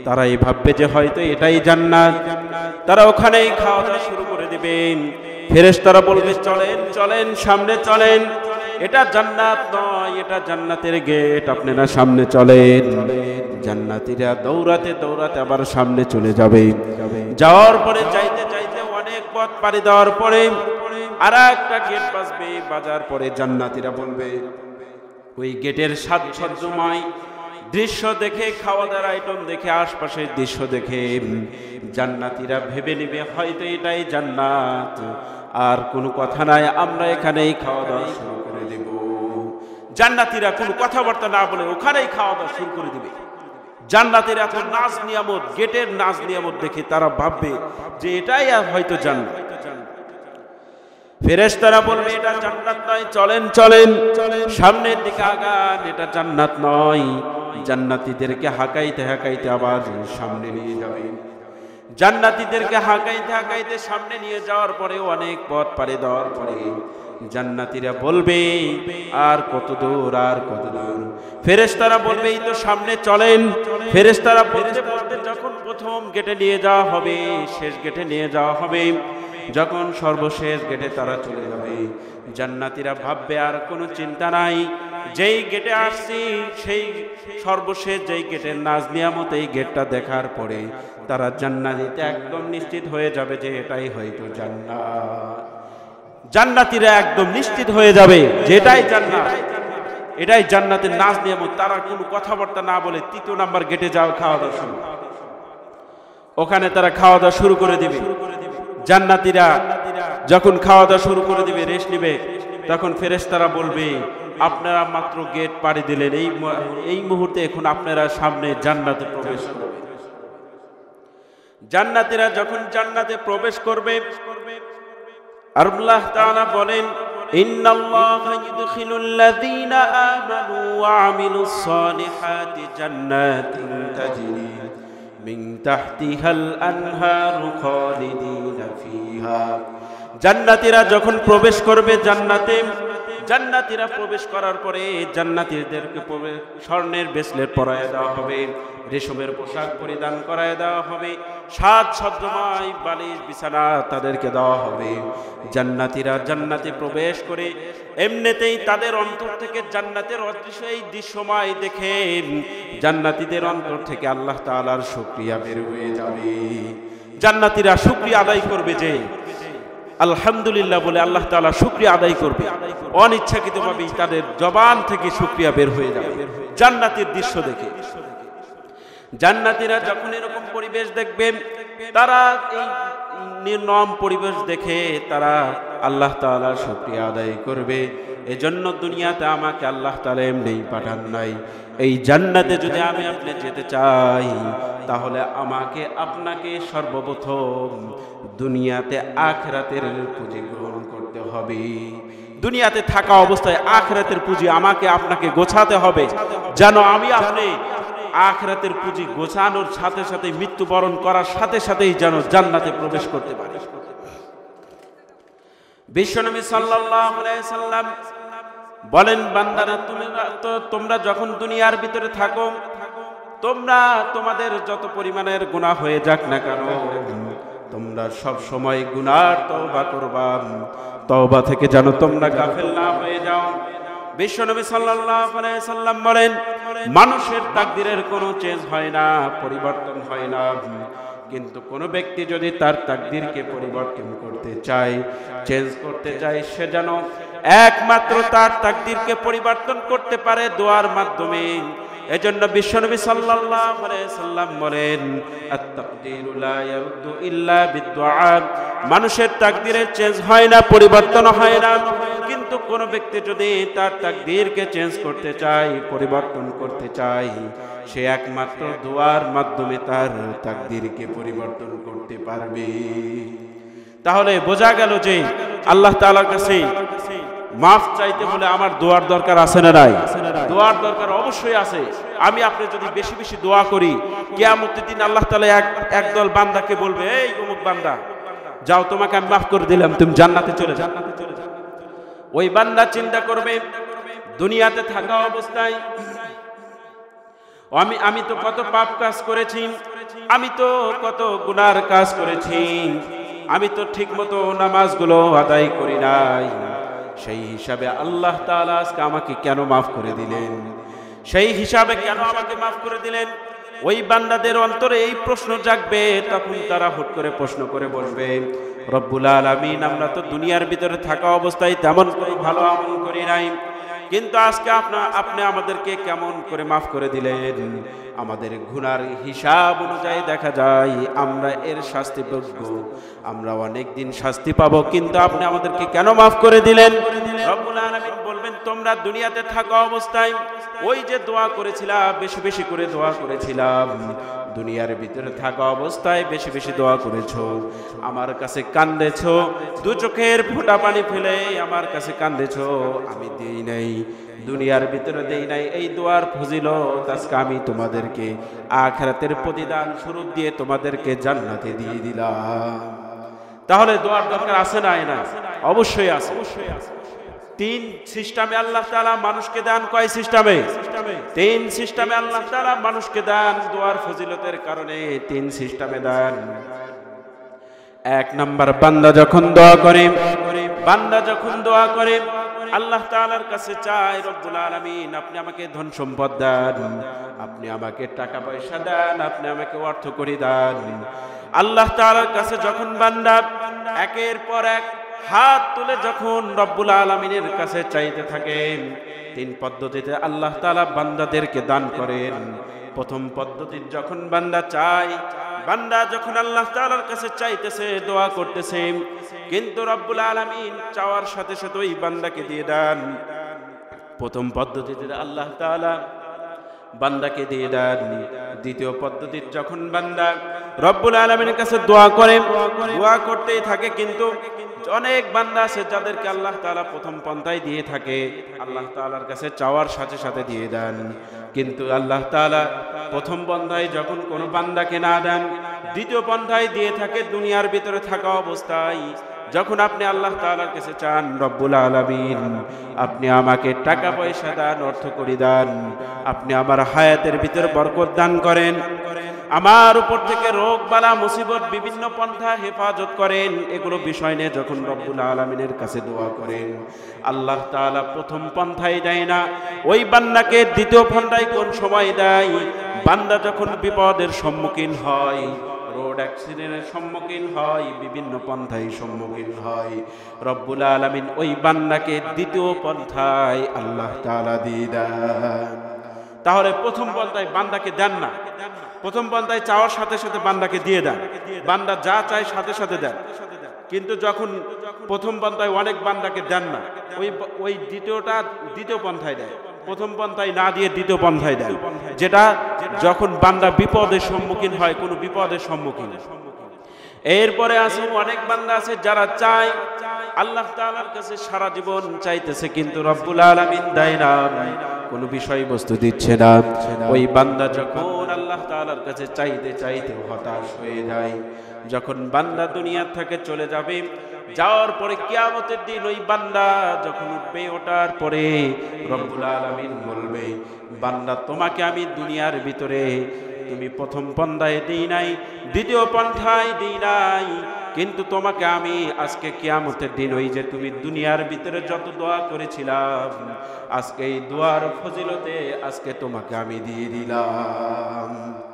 তারা এই ভাববে যে হয়তো এটাই জান্নাত, তারা ওখানেই খাওয়া দাওয়া শুরু করে দিবেন। ফেরেশতারা বলবে, চলেন চলেন, সামনে চলেন, এটা জান্নাত নয়, এটা জান্নাতের গেট, আপনারা সামনে চলেন। জান্নাতীরা দৌড়াতে দৌড়াতে আবার সামনে চলে যাবে। যাওয়ার পরে চাইতে চাইতে অনেক পথ পাড়ি দেওয়ার পরে আর একটা গেট বাজবে। বাজার পরে জান্নাতীরা বলবে, ওই গেটের সাজসজ্জাময় দৃশ্য দেখে, খাওয়া দাওয়ার আইটেম দেখে, আশপাশের দৃশ্য দেখে জান্নাতীরা ভেবে নেবে হয়তো এটাই জান্নাত, আর কোনো কথা নাই, আমরা এখানেই খাওয়া দাওয়া শুরু করে দেব। জান্নাতীরা কোনো কথাবার্তা না বলে ওখানেই খাওয়া দাওয়া শুরু করে দিবে। জান্নাতের এত নাজ নিয়ামত, গেটের নাজ নিয়ামত দেখে তারা ভাববে যে এটাই হয়তো জান্নাত। ফেরেশতারা বলবে এটা জান্নাত নয়, চলেন চলেন সামনের দিকে আগান, এটা জান্নাত নয়। জান্নাতীদেরকে হাঁকাইতে হাঁকাইতে আবার সামনে নিয়ে যাবে। জান্নাতীদেরকে হাঁকাইতে হাঁকাইতে সামনে নিয়ে যাওয়ার পরে অনেক পথ পাড়ি দেওয়ার পরে জান্নাতীরা বলবে আর কত দূর, আর কত দূর। ফেরেশতারা বলবে এই তো সামনে, চলেন। ফেরেশতারা বলতে বলতে যখন প্রথম গেটে নিয়ে যাওয়া হবে, শেষ গেটে নিয়ে যাওয়া হবে, যখন সর্বশেষ গেটে তারা চলে যাবে, জান্নাতীরা ভাববে আর কোনো চিন্তা নাই, যেই গেটে আসছি সেই সর্বশেষ যেই গেটের নাজ নিয়ামত, এই গেটটা দেখার পরে তারা জান্নাতীতে একদম নিশ্চিত হয়ে যাবে যে এটাই হয়তো জান্নাত। জান্নাতীরা একদম নিশ্চিত হয়ে যাবে যে এটাই জান্নাত, এটাই জান্নাতের নাজ নিয়ামত। তারা কোনো কথাবার্তা না বলে তৃতীয় নাম্বার গেটে যাও, খাওয়া দাওয়া শুরু। ওখানে তারা খাওয়া দাওয়া শুরু করে দিবে। জান্নাতীরা যখন খাওয়া দাওয়া শুরু করে দিবে, রেস্ট নিবে, তখন ফেরেশতারা বলবে আপনারা মাত্র গেট পাড়ি দিলেন, এই মুহূর্তে এখন আপনারা সামনে জান্নাতে প্রবেশ করবেন। জান্নাতীরা যখন জান্নাতে প্রবেশ করবে, আল্লাহ তাআলা বলেন ইন্নাল্লাহা ইউদখিলুল্লাযীনা আমানু ওয়া আমিলুস সালিহাতি জান্নাতিন তাজরি মিন তাহতিহাল আনহারু খালিদিনা ফিহা। জান্নাতীরা যখন প্রবেশ করবে জান্নাতে, জান্নাতীরা প্রবেশ করার পরে জান্নাতীদেরকে স্বর্ণের ব্রেসলেট পরায় দেওয়া হবে, রেশমের পোশাক পরিধান করায় দেওয়া হবে, সাজসজ্জাময় বালিশ বিছানা তাদেরকে দেওয়া হবে। জান্নাতীরা জান্নাতে প্রবেশ করে এমনিতেই তাদের অন্তর থেকে জান্নাতের অদৃশ্য এই দৃশ্যময় দেখে জান্নাতীদের অন্তর থেকে আল্লাহ তাআলার শুকরিয়া বের হয়ে যাবে। জান্নাতীরা শুকরিয়া আদায় করবে, যে আলহামদুলিল্লাহ বলে আল্লাহ তাআলা শুকরিয়া আদায় করবে। অনিচ্ছাকৃতভাবেই তাদের জবান থেকে শুকরিয়া বের হয়ে যাবে জান্নাতের দৃশ্য দেখে। জান্নাতীরা যখন এরকম পরিবেশ দেখবে, তারা এই নির্মম পরিবেশ দেখে তারা আল্লাহ তাআলার শুকরিয়া আদায় করবে। এজন্য দুনিয়াতে আমাকে আল্লাহ তাআলা এমনি পাঠান নাই। এই জান্নাতে যদি আমি আপনি যেতে চাই, তাহলে আমাকে আপনাকে সর্বপ্রথম দুনিয়াতে আখিরাতের পুঁজি গ্রহণ করতে হবে। দুনিয়াতে থাকা অবস্থায় আখিরাতের পুঁজি আমাকে আপনাকে গোছাতে হবে, যেন আমি আপনি আখিরাতের পুঁজি গোছানোর সাথে সাথে, মৃত্যুবরণ করার সাথে সাথেই যেন জান্নাতে প্রবেশ করতে পারি। বিশ্বনবী সাল্লাল্লাহু আলাইহি সাল্লাম বলেন, বান্দারা তোমরা যখন দুনিয়ার ভিতরে থাকো, তোমরা তোমাদের যত পরিমাণের গুনাহ হয়ে যাক না কেন, তোমরা সব সময় গুনার তওবা করবা, তওবা থেকে যেন তোমরা গাফেল না হয়ে যাও। বিশ্বনবী সাল্লাল্লাহু আলাইহি সাল্লাম বলেন, মানুষের তাকদীরের কোনো চেঞ্জ হয় না, পরিবর্তন হয় না, কিন্তু কোনো ব্যক্তি যদি তার তাকদীরকে পরিবর্তন করতে চায়, চেঞ্জ করতে চায়, সে যেন একমাত্র তার তাকদীরকে পরিবর্তন করতে পারে দোয়ার মাধ্যমে। এজন্য বিশ্বনবী সাল্লাল্লাহু আলাইহি সাল্লাম বলেন, আত-তাকদীরু লা ইয়ারুদ্দু ইল্লা বিদ-দুআ। মানুষের তাকদীরের চেঞ্জ হয় না, পরিবর্তন হয় না, কিন্তু কোন ব্যক্তি যদি তার তাকদীরকে চেঞ্জ করতে চায়, পরিবর্তন করতে চায়, সে একমাত্র দোয়ার মাধ্যমে তার তাকদীরকে পরিবর্তন করতে পারবে। তাহলে বোঝা গেল যে আল্লাহ তাআলার কাছে মাফ চাইতে হলে আমার দোয়ার দরকার আছে না নাই? দোয়ার দরকার অবশ্যই আছে। আমি আপনি যদি বেশি বেশি দোয়া করি, কিয়ামতের দিন আল্লাহ তাআলা একদল বান্দাকে বলবে, এই অমুক বান্দা, যাও তোমাকে আমি মাফ করে দিলাম, তুমি জান্নাতে চলে যাও। ওই বান্দা চিন্তা করবে, দুনিয়াতে থাকা অবস্থায় আমি তো কত পাপ কাজ করেছি, আমি তো কত গুনার কাজ করেছি, আমি তো ঠিকমতো নামাজগুলো আদায় করি নাই, সেই হিসাবে আল্লাহ তাআলা আজকে আমাকে কেন মাফ করে দিলেন? সেই হিসাবে কেন আমাকে মাফ করে দিলেন? ওই বান্দাদের অন্তরে এই প্রশ্ন জাগবে। তখন তারা হুট করে প্রশ্ন করে বলবে, রব্বুল আলামিন, আমরা তো দুনিয়ার ভিতরে থাকা অবস্থায় তেমন কোনো ভালো আমল করি নাই, কিন্তু আজকে আপনি আমাদেরকে কেমন করে মাফ করে দিলেন। আমাদের গুনার হিসাব অনুযায়ী দেখা যায় আমরা এর শাস্তিযোগ্য, আমরা অনেক দিন শাস্তি পাবো, কিন্তু আপনি আমাদেরকে কেন মাফ করে দিলেন? রব্বুল আলামিন বলবেন, তোমরা দুনিয়াতে থাকা অবস্থায় ওই যে দোয়া করেছিলাম, বেশি বেশি করে দোয়া করেছিলাম, দুনিয়ার ভিতরে থাকা অবস্থায় বেশি বেশি দোয়া করেছো, আমার কাছে কান্দেছো, দু চোখের ফোঁটা পানি ফেলে আমার কাছে কান্দেছো, আমি দেই নাই, দুনিয়ার ভিতরে দেই নাই। এই দোয়ার ফজিলত আজকে আমি তোমাদেরকে আখিরাতের প্রতিদান স্বরূপ দিয়ে তোমাদেরকে জান্নাতে দিয়ে দিলাম। তাহলে দোয়ার দরকার আছে না? না, অবশ্যই আছে। তিন সিস্টেমে আল্লাহ তাআলা মানুষকে দান। কয় সিস্টেমে? তিন সিস্টেমে আল্লাহ তাআলা মানুষকে দান। দোয়ার ফজিলতের কারণে তিন সিস্টেমে দান। এক নাম্বার, বান্দা যখন দোয়া করে, আল্লাহ তাআলার কাছে চায়, রব্বুল আলামিন আপনি আমাকে ধন সম্পদ দেন, আপনি আমাকে টাকা পয়সা দেন, আপনি আমাকে অর্থ করি দেন। আল্লাহ তাআলার কাছে যখন বান্দা একের পর এক হাত তুলে যখন রব্বুল আলামিনের কাছে চাইতে থাকেন, তিন পদ্ধতিতে আল্লাহ তাআলা বান্দাদেরকে দান করেন। প্রথম পদ্ধতি, যখন বান্দা চায়, বান্দা যখন আল্লাহ তাআলার কাছে চাইতেছে, দোয়া করতেছে, কিন্তু রব্বুল আলামিন চাওয়ার সাথে সাথে ওই বান্দাকে দিয়ে দেন। প্রথম পদ্ধতিতে আল্লাহ তাআলা বান্দাকে দিয়ে দেন। দ্বিতীয় পদ্ধতি, যখন বান্দা রব্বুল আলামিনের কাছে দোয়া করে, দোয়া করতেই থাকে, কিন্তু অনেক বান্দা আছে যাদেরকে আল্লাহ তাআলা প্রথম পন্থায় দিয়ে থাকে, আল্লাহ তাআলার কাছে চাওয়ার সাথে সাথে দিয়ে দেন। কিন্তু আল্লাহ তাআলা প্রথম পন্থায় যখন কোনো বান্দাকে না দেন, দ্বিতীয় পন্থায় দিয়ে থাকে। দুনিয়ার ভিতরে থাকা অবস্থায় যখন আপনি আল্লাহ তাআলার কাছে চান, রব্বুল আলামিন আপনি আমাকে টাকা পয়সা দান, অর্থ করি দান, আপনি আমার হায়াতের ভিতরে বরকত দান করেন, আমার উপর থেকে রোগ বালা মুসিবত বিভিন্ন পন্থা হেফাজত করেন, এগুলো বিষয় নিয়ে যখন রব্বুল আলামিনের কাছে দোয়া করেন, আল্লাহ তাআলা প্রথম পন্থায় দেয় না, ওই বান্দাকে দ্বিতীয় পন্থায় কোন সময় দেয়? বান্দা যখন বিপদের সম্মুখীন হয়, রোড অ্যাক্সিডেন্টের সম্মুখীন হয়, বিভিন্ন পন্থায় সম্মুখীন হয়, রব্বুল আলামিন ওই বান্দাকে দ্বিতীয় পন্থায় আল্লাহ তাআলা দিয়ে দেন। তাহলে প্রথম পন্থায় বান্দাকে দেন না, প্রথম পন্থায় চাওয়ার সাথে সাথে বান্দাকে দিয়ে দেন, বান্দা যা চায় সাথে সাথে দেন। কিন্তু যখন প্রথম পন্থায় অনেক বান্দাকে দেন না, ওই দ্বিতীয় পন্থায় দেয়, প্রথম পন্থায় না দিয়ে দ্বিতীয় পন্থায় দেয়, যেটা যখন বান্দা বিপদের সম্মুখীন হয়, কোনো বিপদের সম্মুখীন। এরপরে আছে অনেক বান্দা আছে যারা চায়, আল্লাহ তাআলার কাছে সারা জীবন চাইতেছে, কিন্তু রব্বুল আলামিন দেয় না, কোনো বিষয়বস্তু দিচ্ছে না। ওই বান্দা যখন আল্লাহ তাআলার কাছে চাইতে চাইতে হতাশ হয়ে যায়, যখন বান্দা দুনিয়া থেকে চলে যাবে, যাওয়ার পরে কিয়ামতের দিন ওই বান্দা যখন উঠবে, ওঠার পরে রব্বুল আলামিন বলবে, বান্দা তোমাকে আমি দুনিয়ার ভিতরে তুমি প্রথম পন্থায় দিই নাই, দ্বিতীয় পন্থায় দিই নাই, কিন্তু তোমাকে আমি আজকে কিয়ামতের দিন ওই যে তুমি দুনিয়ার ভিতরে যত দোয়া করেছিলাম, আজকে এই দোয়ার ফজিলতে আজকে তোমাকে আমি দিয়ে দিলাম।